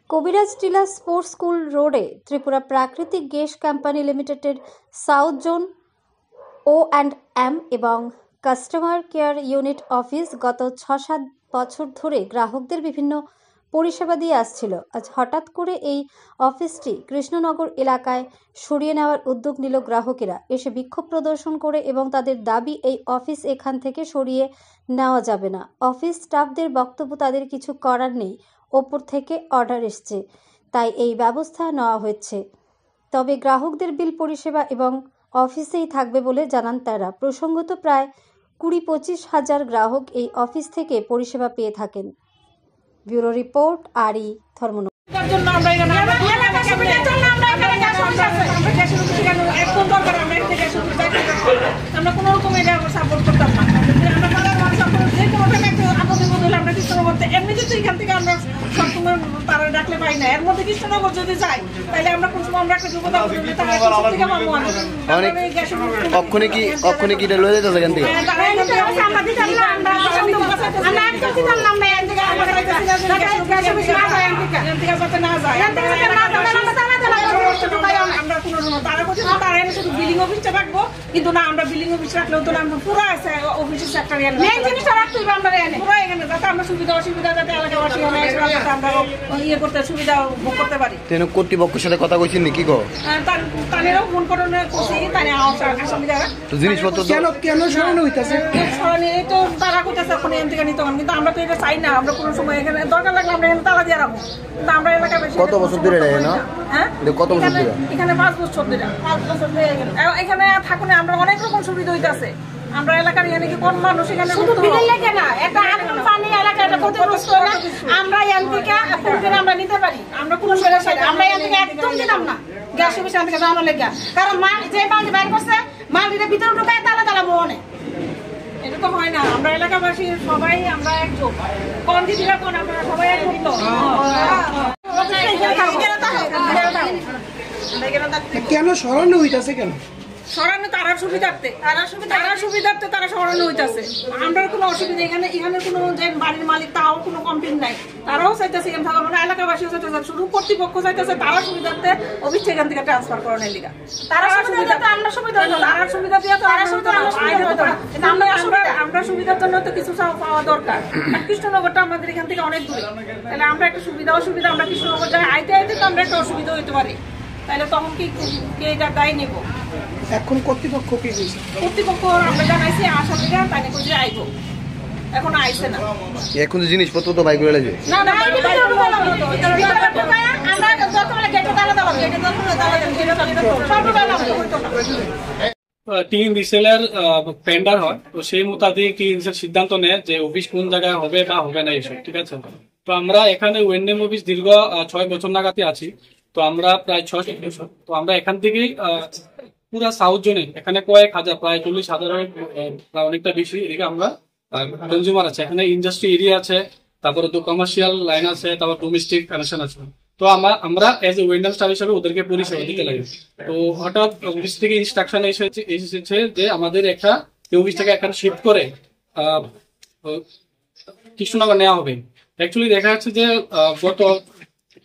কবিরাজ টিলা sports school রোডে ত্রিপুরা প্রাকৃতিক গ্যাস কোম্পানি লিমিটেডের সাউথ জোন O&M এবং কাস্টমার কেয়ার ইউনিট অফিস গত ৬-৭ বছর ধরে গ্রাহকদের বিভিন্ন পরিষেবা দিয়ে আসছিল। আজ হঠাৎ করে এই অফিসটি কৃষ্ণনগর এলাকায় সরিয়ে নেওয়ার উদ্যোগ নিল গ্রাহকেরা। এসে বিক্ষোভ প্রদর্শন করে এবং তাদের দাবি এই অফিস এখান থেকে সরিয়ে নেওয়া যাবে না। অফিস স্টাফদের বক্তব্য তাদের কিছু করার নেই, ওপর থেকে অর্ডার এসছে, তাই এই ব্যবস্থা নেওয়া হয়েছে। তবে গ্রাহকদের বিল পরিষেবা এবং অফিসেই থাকবে বলে জানান তারা। প্রসঙ্গত প্রায় ২০-২৫ হাজার গ্রাহক এই অফিস থেকে পরিষেবা পেয়ে থাকেন। ব্যুরো রিপোর্ট আরই ধর্মনগর। আমরা কোনো রকম এটা সাপোর্ট করতাম না। এমনিতে তো এখান থেকে আমরা সবসময় তারা ডাকলে পাই না। এর মধ্যে কৃষ্ণনগর যদি যাই তাহলে আমরা কোন সময় আমরা একটা বিপদ বিলিং অফিসটা রাখবো, কিন্তু না আমরা বিলিং অফিস রাখলেও তো আমরা পুরো আছে অফিসের সেক্টর জিনিসটা রাখতে হবে আমরা পুরো এখানে, যাতে আমরা সুবিধা অসুবিধা যাতে এলাকাবাসী আমরা ইয়ে করতে সুবিধা ভোগ করতে পারি। কর্তৃপক্ষের সাথে কথা কইছেন নাকি গো? তানেরও ফোন করে করছি, তানে অসুবিধা জিনিসপত্র কেন সরানো হইতাছে? সরানি এই তো তারা করতেছে এখন এখান থেকে নিতে হবে, কিন্তু আমরা তো এটা চাই না। আমরা কোনো সময় এখানে দরকার লাগলে আমরা এখানে তালা দিয়ে রাখবো, কিন্তু আমরা এলাকা বেশি। কত বছর ধরে এটা না? হ্যাঁ, কত বছর ধরে? এখানে 5 বছর ধরে। 5 বছর ধরে এখানে থাকুন আমরা অনেক রকম সুবিধা হইতাছে। আমরা এলাকার এখানে কি কোন মানুষ এখানে শুধু বিলের লাগে না, এটা আগুন পানি এলাকা এটা ক্ষতিগ্রস্ত না। আমরা এখান থেকে ফুলকে আমরা নিতে পারি, আমরা কোনো সমস্যা নাই। আমরা এখান থেকে একদম দিলাম না গ্যাস অফিস থেকে জানানো লেগে, কারণ মাল যে মাল বাইর করছে মাল দিতে ভিতরে ঢুকায় তালা তালা বনে, এটা তো হয় না। আমরা এলাকাবাসী সবাই আমরা একযোগ, কোন দিদিরা কোন আপনারা সবাই একযোগ তো। কেন সরানো হইতাছে? কেন সরানো? তারা সুবিধার্থে তারা সরানো হইতেছে। আমরা কোনো অসুবিধা এখানে কোনো যে বাড়ির মালিক তাও কোনো কমপ্লেন নাই, তারাও চাইতেছে এখানে থাকা। আমরা এলাকাবাসীও চাইতেছে, শুধু কর্তৃপক্ষ চাইতেছে তারা সুবিধার্থে অফিস এখান থেকে ট্রান্সফার করানোর লিগা। তারা সুবিধা আমরা সুবিধা তারা সুবিধা দিয়ে তো আমরা সুবিধার জন্য তো কিছু পাওয়া দরকার। কৃষ্ণনগরটা আমাদের এখান থেকে অনেক দূরে, তাহলে আমরা একটা সুবিধা অসুবিধা আমরা কৃষ্ণনগর যাই আইতে তো আমরা একটা অসুবিধা হইতে পারি, তাহলে তখন কি কে এটা দায় নেব? এখন কর্তৃপক্ষ কি কইছে? কর্তৃপক্ষ আমরা জানাইছি আসা থেকে তাই কইছে আইবো, এখন আইছে না। এখন জিনিসপত্র তো বাইক করে যায় না না আমরা যতবেলা গেটে তালা দাও গেটে টিন রিসেলার টেন্ডার হয়, তো সেই মোতাবেক টিন সিদ্ধান্ত নেয় যে অফিস কোন জায়গায় হবে বা হবে না এসব, ঠিক আছে। তো আমরা এখানে ওয়েন্ডেম অফিস দীর্ঘ 6 বছর নাগাদই আছি, তো আমরা প্রায় 6 বছর। তো আমরা এখান থেকেই পুরা সাউথ জোনে এখানে কয়েক হাজার, প্রায় 40,000 অনেকটা বেশি এদিকে আমরা কনজিউমার আছে। এখানে ইন্ডাস্ট্রি এরিয়া আছে, তারপরে তো কমার্শিয়াল লাইন আছে, তারপর ডোমেস্টিক কানেকশন আছে। তো আমরা এজ এ ওয়েন্ডার স্টাফ হিসাবে ওদেরকে পরিষেবা দিতে লাগে। তো হঠাৎ অফিস থেকে ইনস্ট্রাকশন এসেছে যে আমাদের একটা অফিস থেকে এখানে শিফট করে কৃষ্ণনগর নেওয়া হবে। অ্যাকচুয়ালি দেখা যাচ্ছে যে গত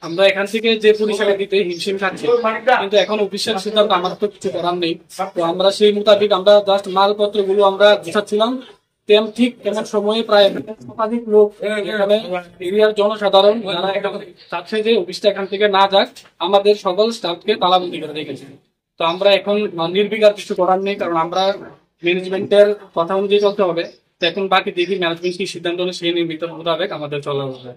আমরা এখান থেকে যে পরিষেবা দিতে হিমশিম খাচ্ছি, কিন্তু এখন অফিসের সিদ্ধান্ত আমার তো কিছু করার নেই। তো আমরা সেই মোতাবেক আমরা জাস্ট মালপত্র গুলো আমরা গুছাচ্ছিলাম, ঠিক এমন সময়ে প্রায় শতাধিক লোক এখানে এরিয়ার জনসাধারণ যারা চাচ্ছে যে অফিসটা এখান থেকে না যাক, আমাদের সকল স্টাফকে তালাবন্দি করে রেখেছে। তো আমরা এখন নির্বিঘাত কিছু করার নেই, কারণ আমরা ম্যানেজমেন্টের কথা অনুযায়ী চলতে হবে। তো এখন বাকি দেখি ম্যানেজমেন্ট কি সিদ্ধান্ত নেয় সেই নির্মিত মোতাবেক আমাদের চলা হবে।